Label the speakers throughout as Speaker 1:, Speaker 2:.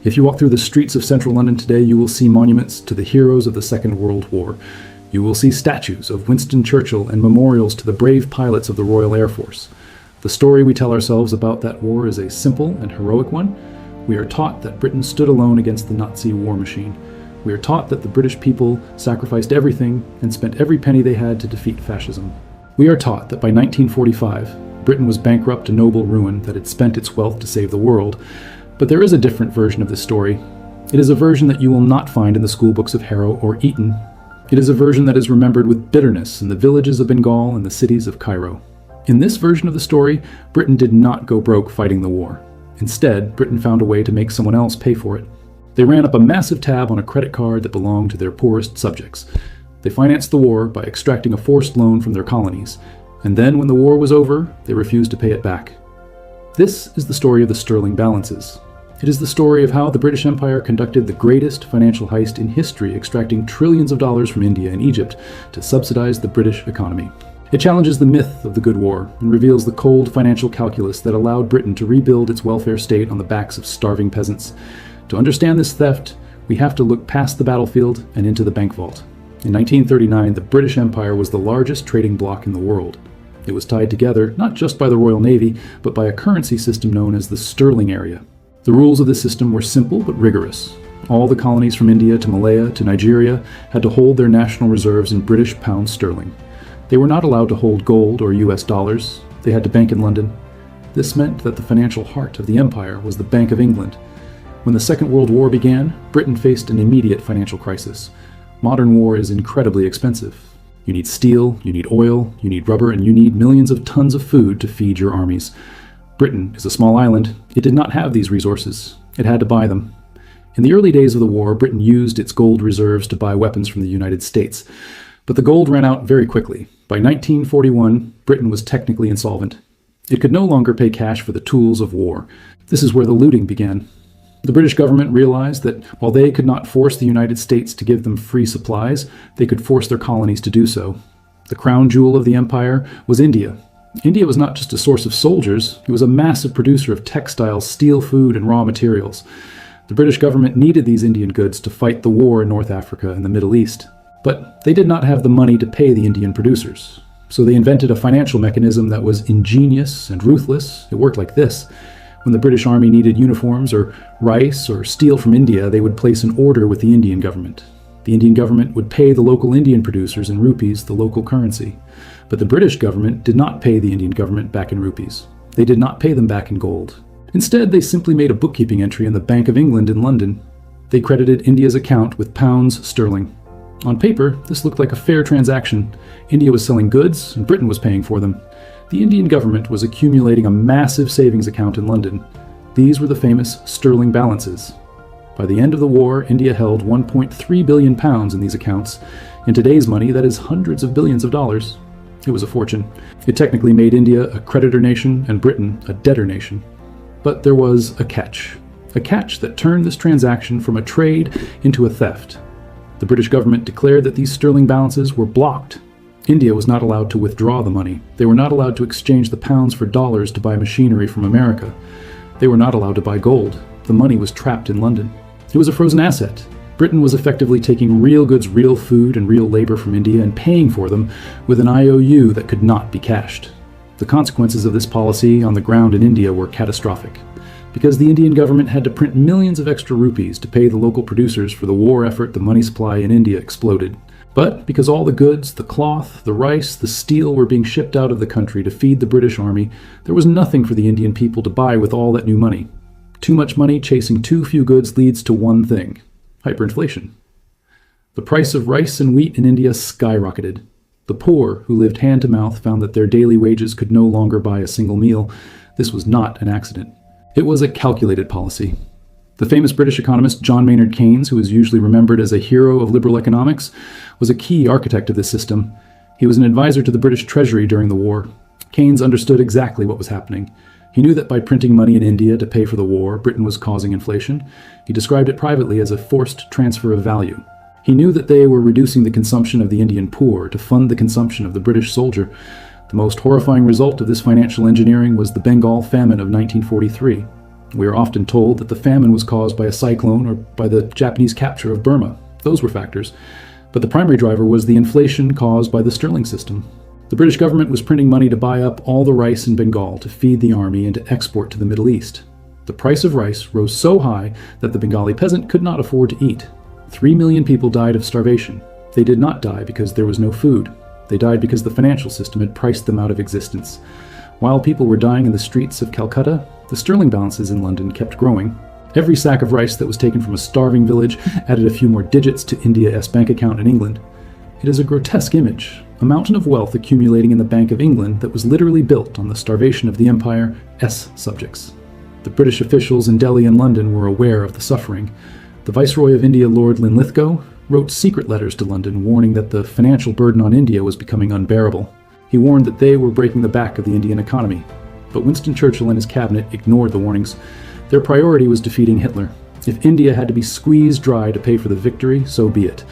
Speaker 1: If you walk through the streets of central London today, you will see monuments to the heroes of the Second World War. You will see statues of Winston Churchill and memorials to the brave pilots of the Royal Air Force. The story we tell ourselves about that war is a simple and heroic one. We are taught that Britain stood alone against the Nazi war machine. We are taught that the British people sacrificed everything and spent every penny they had to defeat fascism. We are taught that by 1945, Britain was bankrupt to noble ruin, that it spent its wealth to save the world. But there is a different version of this story. It is a version that you will not find in the school books of Harrow or Eton. It is a version that is remembered with bitterness in the villages of Bengal and the cities of Cairo. In this version of the story, Britain did not go broke fighting the war. Instead, Britain found a way to make someone else pay for it. They ran up a massive tab on a credit card that belonged to their poorest subjects. They financed the war by extracting a forced loan from their colonies, and then when the war was over, they refused to pay it back. This is the story of the sterling balances. It is the story of how the British Empire conducted the greatest financial heist in history, extracting trillions of dollars from India and Egypt to subsidize the British economy. It challenges the myth of the Good War and reveals the cold financial calculus that allowed Britain to rebuild its welfare state on the backs of starving peasants. To understand this theft, we have to look past the battlefield and into the bank vault. In 1939, the British Empire was the largest trading bloc in the world. It was tied together not just by the Royal Navy, but by a currency system known as the sterling area. The rules of this system were simple but rigorous. All the colonies from India to Malaya to Nigeria had to hold their national reserves in British pound sterling. They were not allowed to hold gold or US dollars. They had to bank in London. This meant that the financial heart of the empire was the Bank of England. When the Second World War began, Britain faced an immediate financial crisis. Modern war is incredibly expensive. You need steel, you need oil, you need rubber, and you need millions of tons of food to feed your armies. Britain is a small island. It did not have these resources. It had to buy them. In the early days of the war, Britain used its gold reserves to buy weapons from the United States. But the gold ran out very quickly. By 1941, Britain was technically insolvent. It could no longer pay cash for the tools of war. This is where the looting began. The British government realized that while they could not force the United States to give them free supplies, they could force their colonies to do so. The crown jewel of the empire was India. India was not just a source of soldiers, it was a massive producer of textiles, steel, food, and raw materials. The British government needed these Indian goods to fight the war in North Africa and the Middle East. But they did not have the money to pay the Indian producers. So they invented a financial mechanism that was ingenious and ruthless. It worked like this. When the British Army needed uniforms or rice or steel from India, they would place an order with the Indian government. The Indian government would pay the local Indian producers in rupees, the local currency. But the British government did not pay the Indian government back in rupees. They did not pay them back in gold. Instead, they simply made a bookkeeping entry in the Bank of England in London. They credited India's account with pounds sterling. On paper, this looked like a fair transaction. India was selling goods, and Britain was paying for them. The Indian government was accumulating a massive savings account in London. These were the famous sterling balances. By the end of the war, India held 1.3 billion pounds in these accounts. In today's money, that is hundreds of billions of dollars. It was a fortune. It technically made India a creditor nation and Britain a debtor nation. But there was a catch that turned this transaction from a trade into a theft. The British government declared that these sterling balances were blocked. India was not allowed to withdraw the money. They were not allowed to exchange the pounds for dollars to buy machinery from America. They were not allowed to buy gold. The money was trapped in London. It was a frozen asset. Britain was effectively taking real goods, real food, and real labor from India and paying for them with an IOU that could not be cashed. The consequences of this policy on the ground in India were catastrophic. Because the Indian government had to print millions of extra rupees to pay the local producers for the war effort, the money supply in India exploded. But because all the goods, the cloth, the rice, the steel were being shipped out of the country to feed the British Army, there was nothing for the Indian people to buy with all that new money. Too much money chasing too few goods leads to one thing: hyperinflation. The price of rice and wheat in India skyrocketed. The poor, who lived hand to mouth, found that their daily wages could no longer buy a single meal. This was not an accident. It was a calculated policy. The famous British economist John Maynard Keynes, who is usually remembered as a hero of liberal economics, was a key architect of this system. He was an advisor to the British Treasury during the war. Keynes understood exactly what was happening. He knew that by printing money in India to pay for the war, Britain was causing inflation. He described it privately as a forced transfer of value. He knew that they were reducing the consumption of the Indian poor to fund the consumption of the British soldier. The most horrifying result of this financial engineering was the Bengal famine of 1943. We are often told that the famine was caused by a cyclone or by the Japanese capture of Burma. Those were factors. But the primary driver was the inflation caused by the sterling system. The British government was printing money to buy up all the rice in Bengal to feed the army and to export to the Middle East. The price of rice rose so high that the Bengali peasant could not afford to eat. 3 million people died of starvation. They did not die because there was no food. They died because the financial system had priced them out of existence. While people were dying in the streets of Calcutta, the sterling balances in London kept growing. Every sack of rice that was taken from a starving village added a few more digits to India's bank account in England. It is a grotesque image, a mountain of wealth accumulating in the Bank of England that was literally built on the starvation of the Empire's subjects. The British officials in Delhi and London were aware of the suffering. The Viceroy of India, Lord Linlithgow, wrote secret letters to London warning that the financial burden on India was becoming unbearable. He warned that they were breaking the back of the Indian economy. But Winston Churchill and his cabinet ignored the warnings. Their priority was defeating Hitler. If India had to be squeezed dry to pay for the victory, so be it.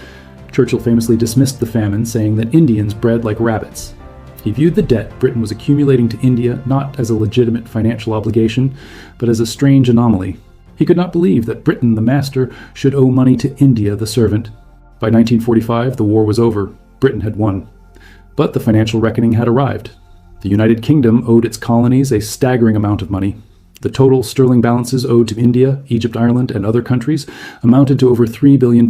Speaker 1: Churchill famously dismissed the famine, saying that Indians bred like rabbits. He viewed the debt Britain was accumulating to India not as a legitimate financial obligation, but as a strange anomaly. He could not believe that Britain, the master, should owe money to India, the servant. By 1945, the war was over. Britain had won. But the financial reckoning had arrived. The United Kingdom owed its colonies a staggering amount of money. The total sterling balances owed to India, Egypt, Ireland, and other countries amounted to over £3 billion.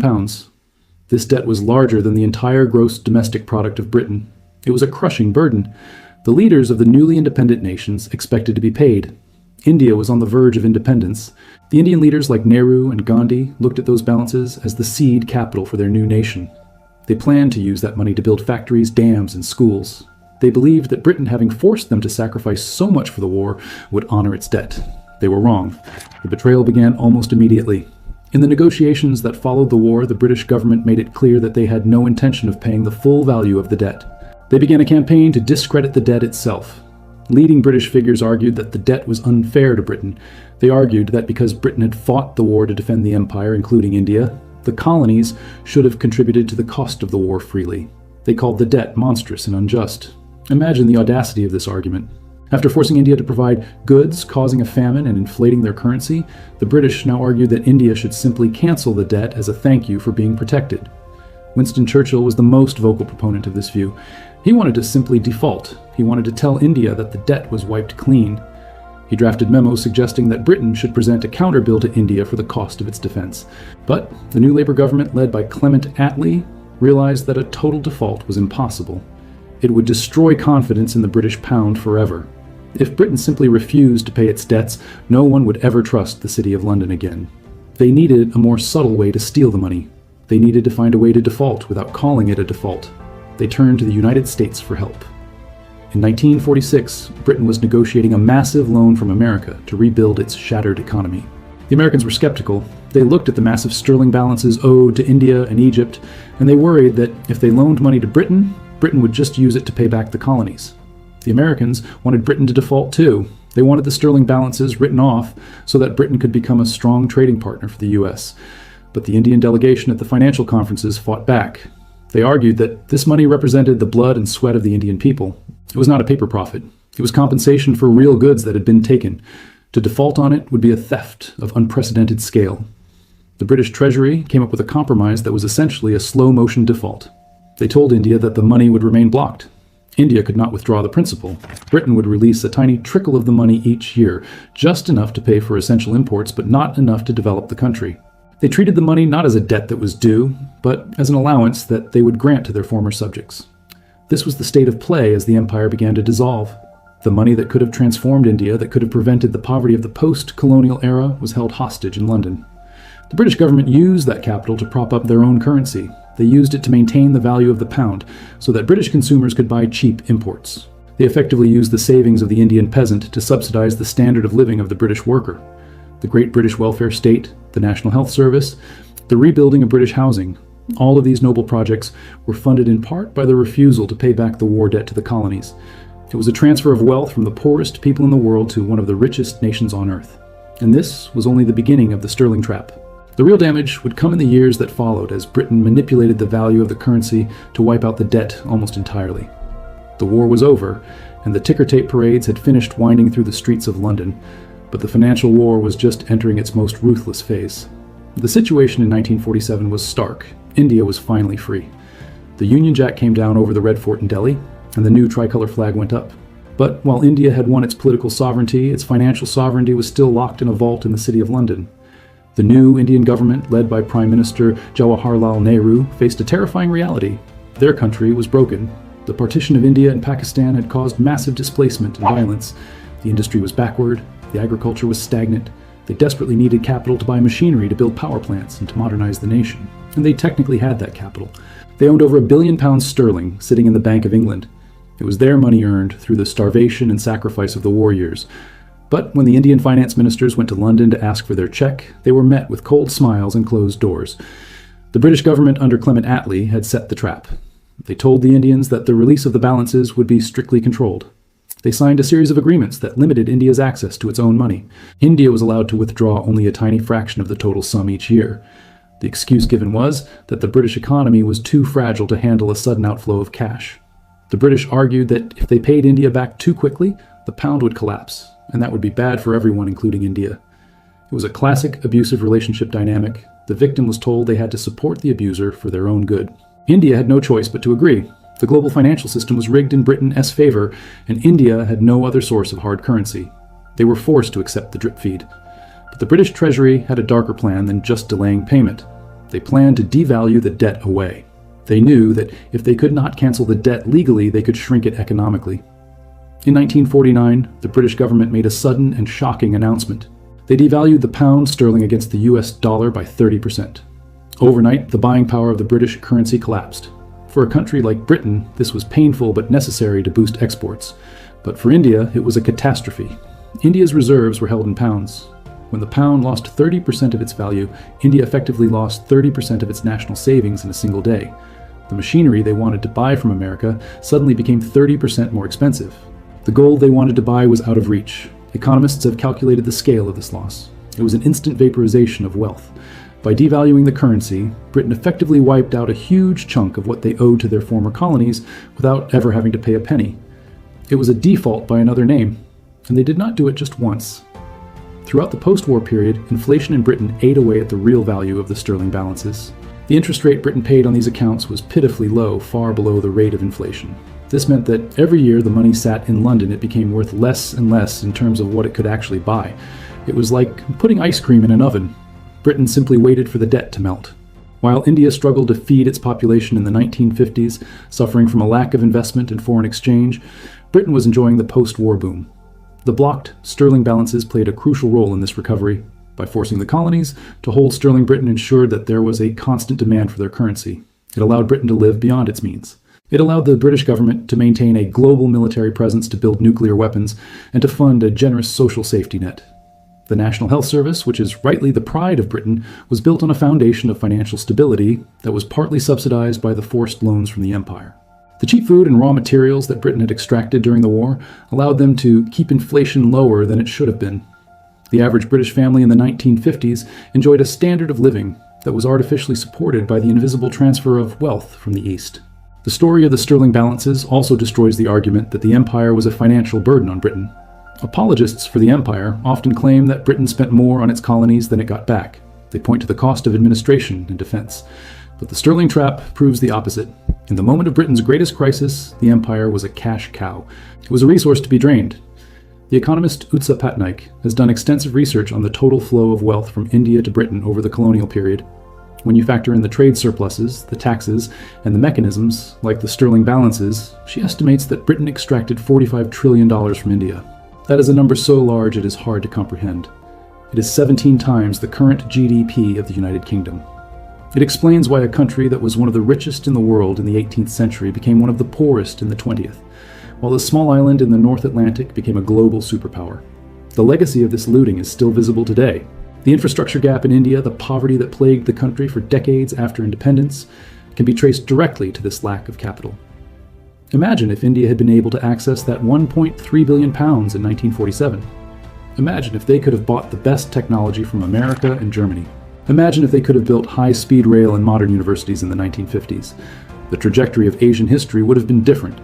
Speaker 1: This debt was larger than the entire gross domestic product of Britain. It was a crushing burden. The leaders of the newly independent nations expected to be paid. India was on the verge of independence. The Indian leaders like Nehru and Gandhi looked at those balances as the seed capital for their new nation. They planned to use that money to build factories, dams, and schools. They believed that Britain, having forced them to sacrifice so much for the war, would honor its debt. They were wrong. The betrayal began almost immediately. In the negotiations that followed the war, the British government made it clear that they had no intention of paying the full value of the debt. They began a campaign to discredit the debt itself. Leading British figures argued that the debt was unfair to Britain. They argued that because Britain had fought the war to defend the empire, including India, the colonies should have contributed to the cost of the war freely. They called the debt monstrous and unjust. Imagine the audacity of this argument. After forcing India to provide goods, causing a famine, and inflating their currency, the British now argued that India should simply cancel the debt as a thank you for being protected. Winston Churchill was the most vocal proponent of this view. He wanted to simply default. He wanted to tell India that the debt was wiped clean. He drafted memos suggesting that Britain should present a counterbill to India for the cost of its defense. But the new Labour government, led by Clement Attlee, realized that a total default was impossible. It would destroy confidence in the British pound forever. If Britain simply refused to pay its debts, no one would ever trust the City of London again. They needed a more subtle way to steal the money. They needed to find a way to default without calling it a default. They turned to the United States for help. In 1946, Britain was negotiating a massive loan from America to rebuild its shattered economy. The Americans were skeptical. They looked at the massive sterling balances owed to India and Egypt, and they worried that if they loaned money to Britain, Britain would just use it to pay back the colonies. The Americans wanted Britain to default too. They wanted the sterling balances written off so that Britain could become a strong trading partner for the US. But the Indian delegation at the financial conferences fought back. They argued that this money represented the blood and sweat of the Indian people. It was not a paper profit. It was compensation for real goods that had been taken. To default on it would be a theft of unprecedented scale. The British Treasury came up with a compromise that was essentially a slow-motion default. They told India that the money would remain blocked. India could not withdraw the principal. Britain would release a tiny trickle of the money each year, just enough to pay for essential imports, but not enough to develop the country. They treated the money not as a debt that was due, but as an allowance that they would grant to their former subjects. This was the state of play as the empire began to dissolve. The money that could have transformed India, that could have prevented the poverty of the post-colonial era, was held hostage in London. The British government used that capital to prop up their own currency. They used it to maintain the value of the pound, so that British consumers could buy cheap imports. They effectively used the savings of the Indian peasant to subsidize the standard of living of the British worker. The Great British Welfare State, the National Health Service, the rebuilding of British housing, all of these noble projects were funded in part by the refusal to pay back the war debt to the colonies. It was a transfer of wealth from the poorest people in the world to one of the richest nations on earth. And this was only the beginning of the sterling trap. The real damage would come in the years that followed as Britain manipulated the value of the currency to wipe out the debt almost entirely. The war was over, and the ticker tape parades had finished winding through the streets of London. But the financial war was just entering its most ruthless phase. The situation in 1947 was stark. India was finally free. The Union Jack came down over the Red Fort in Delhi, and the new tricolor flag went up. But while India had won its political sovereignty, its financial sovereignty was still locked in a vault in the city of London. The new Indian government, led by Prime Minister Jawaharlal Nehru, faced a terrifying reality. Their country was broken. The partition of India and Pakistan had caused massive displacement and violence. The industry was backward, the agriculture was stagnant. They desperately needed capital to buy machinery to build power plants and to modernize the nation. And they technically had that capital. They owned over £1 billion sterling sitting in the Bank of England. It was their money earned through the starvation and sacrifice of the war years. But when the Indian finance ministers went to London to ask for their check, they were met with cold smiles and closed doors. The British government under Clement Attlee had set the trap. They told the Indians that the release of the balances would be strictly controlled. They signed a series of agreements that limited India's access to its own money. India was allowed to withdraw only a tiny fraction of the total sum each year. The excuse given was that the British economy was too fragile to handle a sudden outflow of cash. The British argued that if they paid India back too quickly, the pound would collapse, and that would be bad for everyone, including India. It was a classic abusive relationship dynamic. The victim was told they had to support the abuser for their own good. India had no choice but to agree. The global financial system was rigged in Britain's favor, and India had no other source of hard currency. They were forced to accept the drip feed. But the British Treasury had a darker plan than just delaying payment. They planned to devalue the debt away. They knew that if they could not cancel the debt legally, they could shrink it economically. In 1949, the British government made a sudden and shocking announcement. They devalued the pound sterling against the US dollar by 30%. Overnight, the buying power of the British currency collapsed. For a country like Britain, this was painful but necessary to boost exports. But for India, it was a catastrophe. India's reserves were held in pounds. When the pound lost 30% of its value, India effectively lost 30% of its national savings in a single day. The machinery they wanted to buy from America suddenly became 30% more expensive. The gold they wanted to buy was out of reach. Economists have calculated the scale of this loss. It was an instant vaporization of wealth. By devaluing the currency, Britain effectively wiped out a huge chunk of what they owed to their former colonies without ever having to pay a penny. It was a default by another name, and they did not do it just once. Throughout the post-war period, inflation in Britain ate away at the real value of the sterling balances. The interest rate Britain paid on these accounts was pitifully low, far below the rate of inflation. This meant that every year the money sat in London, it became worth less and less in terms of what it could actually buy. It was like putting ice cream in an oven. Britain simply waited for the debt to melt. While India struggled to feed its population in the 1950s, suffering from a lack of investment in foreign exchange, Britain was enjoying the post-war boom. The blocked sterling balances played a crucial role in this recovery. By forcing the colonies to hold sterling, Britain ensured that there was a constant demand for their currency. It allowed Britain to live beyond its means. It allowed the British government to maintain a global military presence to build nuclear weapons and to fund a generous social safety net. The National Health Service, which is rightly the pride of Britain, was built on a foundation of financial stability that was partly subsidized by the forced loans from the empire. The cheap food and raw materials that Britain had extracted during the war allowed them to keep inflation lower than it should have been. The average British family in the 1950s enjoyed a standard of living that was artificially supported by the invisible transfer of wealth from the East. The story of the sterling balances also destroys the argument that the empire was a financial burden on Britain. Apologists for the empire often claim that Britain spent more on its colonies than it got back. They point to the cost of administration and defense. But the sterling trap proves the opposite. In the moment of Britain's greatest crisis, the empire was a cash cow. It was a resource to be drained. The economist Utsa Patnaik has done extensive research on the total flow of wealth from India to Britain over the colonial period. When you factor in the trade surpluses, the taxes, and the mechanisms, like the sterling balances, she estimates that Britain extracted $45 trillion from India. That is a number so large it is hard to comprehend. It is 17 times the current GDP of the United Kingdom. It explains why a country that was one of the richest in the world in the 18th century became one of the poorest in the 20th, while a small island in the North Atlantic became a global superpower. The legacy of this looting is still visible today. The infrastructure gap in India, the poverty that plagued the country for decades after independence, can be traced directly to this lack of capital. Imagine if India had been able to access that £1.3 billion in 1947. Imagine if they could have bought the best technology from America and Germany. Imagine if they could have built high-speed rail and modern universities in the 1950s. The trajectory of Asian history would have been different.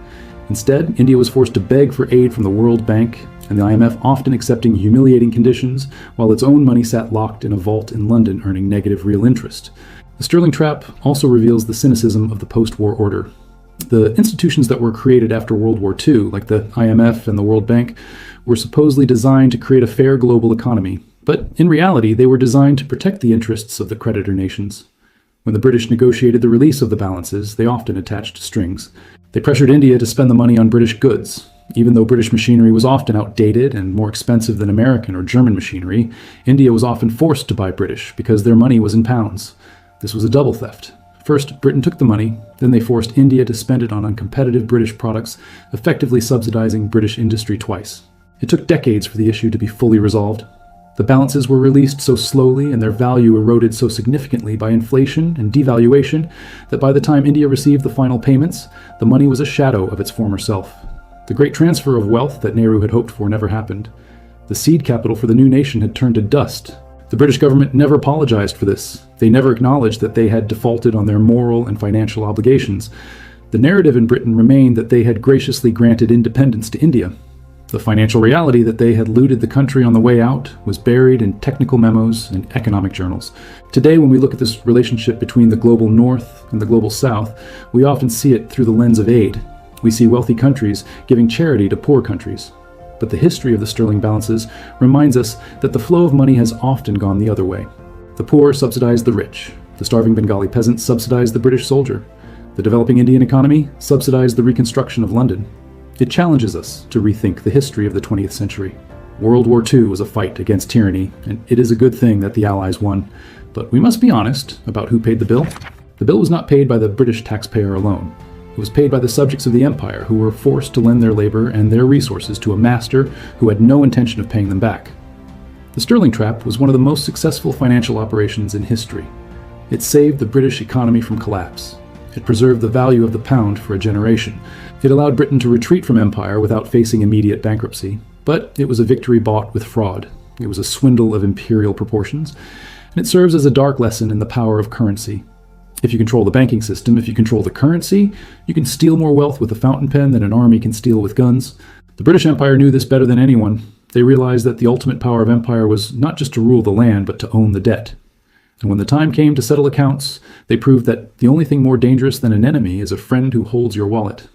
Speaker 1: Instead, India was forced to beg for aid from the World Bank and the IMF often accepting humiliating conditions, while its own money sat locked in a vault in London earning negative real interest. The sterling trap also reveals the cynicism of the post-war order. The institutions that were created after World War II, like the IMF and the World Bank, were supposedly designed to create a fair global economy, but in reality they were designed to protect the interests of the creditor nations. When the British negotiated the release of the balances, they often attached strings. They pressured India to spend the money on British goods. Even though British machinery was often outdated and more expensive than American or German machinery, India was often forced to buy British because their money was in pounds. This was a double theft. First, Britain took the money, then they forced India to spend it on uncompetitive British products, effectively subsidizing British industry twice. It took decades for the issue to be fully resolved. The balances were released so slowly and their value eroded so significantly by inflation and devaluation that by the time India received the final payments, the money was a shadow of its former self. The great transfer of wealth that Nehru had hoped for never happened. The seed capital for the new nation had turned to dust. The British government never apologized for this. They never acknowledged that they had defaulted on their moral and financial obligations. The narrative in Britain remained that they had graciously granted independence to India. The financial reality that they had looted the country on the way out was buried in technical memos and economic journals. Today, when we look at this relationship between the global North and the global South, we often see it through the lens of aid. We see wealthy countries giving charity to poor countries. But the history of the sterling balances reminds us that the flow of money has often gone the other way. The poor subsidized the rich. The starving Bengali peasant subsidized the British soldier. The developing Indian economy subsidized the reconstruction of London. It challenges us to rethink the history of the 20th century. World War II was a fight against tyranny, and it is a good thing that the Allies won. But we must be honest about who paid the bill. The bill was not paid by the British taxpayer alone. It was paid by the subjects of the empire who were forced to lend their labor and their resources to a master who had no intention of paying them back. The sterling trap was one of the most successful financial operations in history. It saved the British economy from collapse. It preserved the value of the pound for a generation. It allowed Britain to retreat from empire without facing immediate bankruptcy. But it was a victory bought with fraud. It was a swindle of imperial proportions. And it serves as a dark lesson in the power of currency. If you control the banking system, if you control the currency, you can steal more wealth with a fountain pen than an army can steal with guns. The British Empire knew this better than anyone. They realized that the ultimate power of empire was not just to rule the land, but to own the debt. And when the time came to settle accounts, they proved that the only thing more dangerous than an enemy is a friend who holds your wallet.